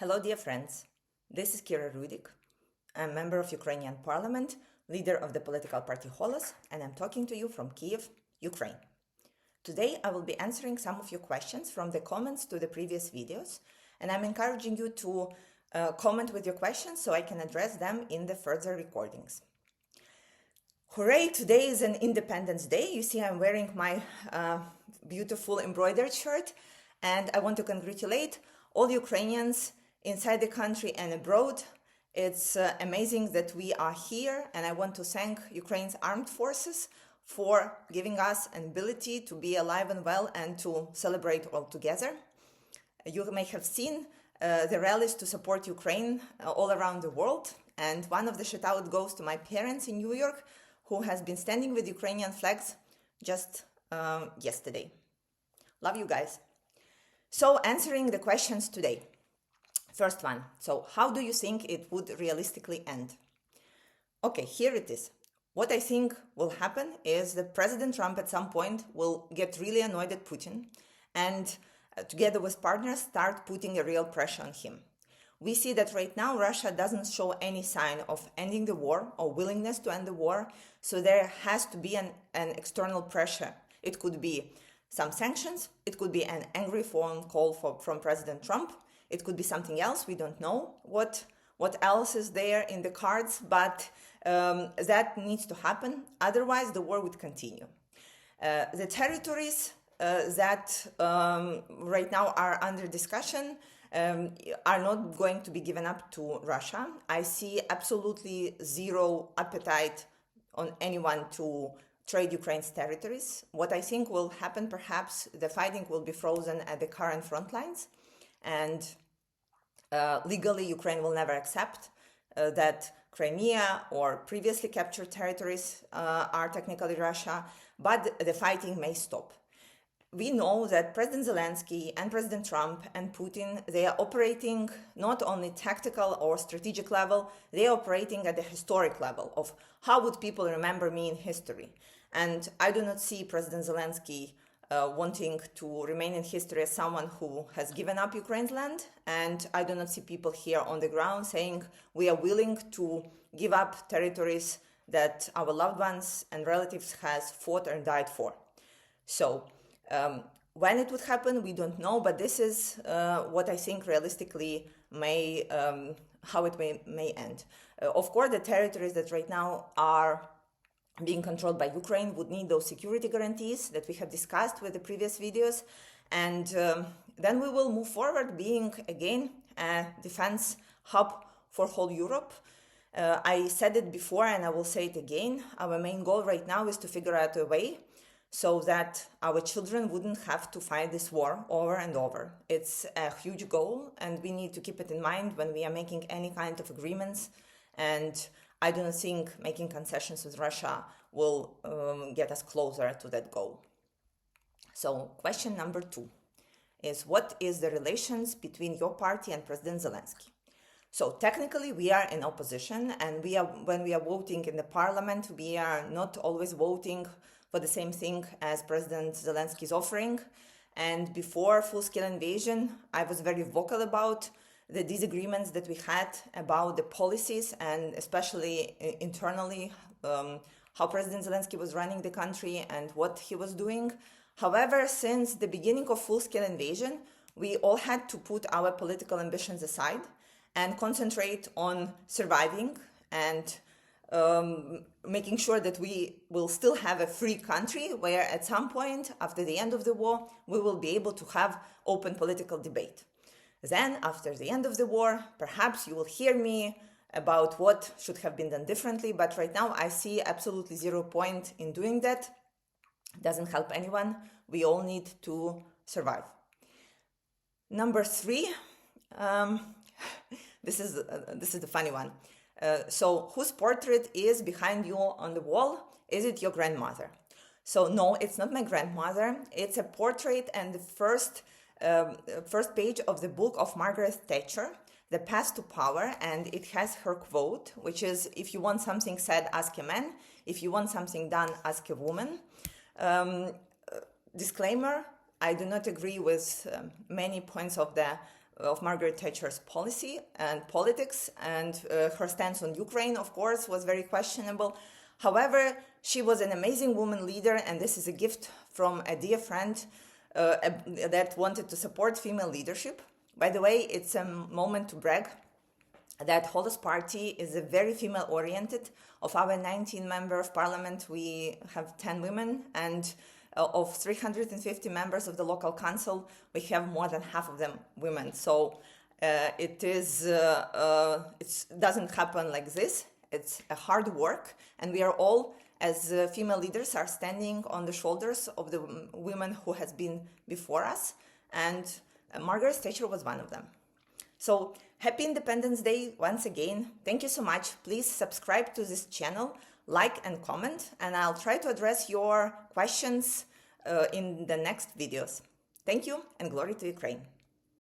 Hello, dear friends. This is Kira Rudik. I'm a member of Ukrainian Parliament, leader of the political party Holos, and I'm talking to you from Kiev, Ukraine. Today, I will be answering some of your questions from the comments to the previous videos, and I'm encouraging you to comment with your questions so I can address them in the further recordings. Hooray, today is an Independence Day. You see, I'm wearing my beautiful embroidered shirt, and I want to congratulate all Ukrainians inside the country and abroad. It's amazing that we are here, and I want to thank Ukraine's armed forces for giving us an ability to be alive and well and to celebrate all together. You may have seen the rallies to support Ukraine all around the world, and one of the shout-out goes to my parents in New York, who has been standing with Ukrainian flags just yesterday. Love you guys. So, answering the questions today. First one, so how do you think it would realistically end? Okay, here it is. What I think will happen is that President Trump at some point will get really annoyed at Putin and together with partners start putting a real pressure on him. We see that right now Russia doesn't show any sign of ending the war or willingness to end the war, so there has to be an external pressure. It could be some sanctions, it could be an angry phone call from President Trump, it could be something else, we don't know what else is there in the cards, but that needs to happen, otherwise the war would continue. The territories that right now are under discussion are not going to be given up to Russia. I see absolutely zero appetite on anyone to trade Ukraine's territories. What I think will happen, perhaps the fighting will be frozen at the current front lines, and legally Ukraine will never accept that Crimea or previously captured territories are technically Russia, but the fighting may stop. We know that President Zelenskyy and President Trump and Putin, they are operating not only tactical or strategic level, they are operating at the historic level of how would people remember me in history. And I do not see President Zelenskyy wanting to remain in history as someone who has given up Ukraine's land. And I do not see people here on the ground saying we are willing to give up territories that our loved ones and relatives has fought and died for. So when it would happen, we don't know, but this is what I think realistically may, how it may end. Of course, the territories that right now are being controlled by Ukraine would need those security guarantees that we have discussed with the previous videos. And then we will move forward being, again, a defense hub for whole Europe. I said it before and I will say it again. Our main goal right now is to figure out a way so that our children wouldn't have to fight this war over and over. It's a huge goal, and we need to keep it in mind when we are making any kind of agreements. And I do not think making concessions with Russia will get us closer to that goal. So question number 2 is, what is the relations between your party and President Zelenskyy? So technically we are in opposition, and when we are voting in the parliament, we are not always voting for the same thing as President Zelenskyy is offering. And before full-scale invasion, I was very vocal about the disagreements that we had about the policies and especially internally how President Zelenskyy was running the country and what he was doing. However, since the beginning of full-scale invasion, we all had to put our political ambitions aside and concentrate on surviving and making sure that we will still have a free country where at some point after the end of the war, we will be able to have open political debate. Then, after the end of the war, perhaps you will hear me about what should have been done differently, but right now I see absolutely zero point in doing that. It doesn't help anyone. We all need to survive. Number 3, this is the funny one. So, whose portrait is behind you on the wall? Is it your grandmother? So, no, it's not my grandmother. It's a portrait and the first page of the book of Margaret Thatcher, The Path to Power, and it has her quote, which is, if you want something said, ask a man. If you want something done, ask a woman. Disclaimer, I do not agree with many points of the of Margaret Thatcher's policy and politics, and her stance on Ukraine, of course, was very questionable. However, she was an amazing woman leader, and this is a gift from a dear friend that wanted to support female leadership. By the way, it's a moment to brag that Holos Party is a very female-oriented. Of our 19 members of parliament, we have 10 women, and of 350 members of the local council, we have more than half of them women. So it doesn't happen like this. It's a hard work, and we are all, as female leaders, are standing on the shoulders of the women who has been before us, and Margaret Thatcher was one of them. So happy Independence Day once again. Thank you so much. Please subscribe to this channel, like and comment, and I'll try to address your questions in the next videos. Thank you, and glory to Ukraine.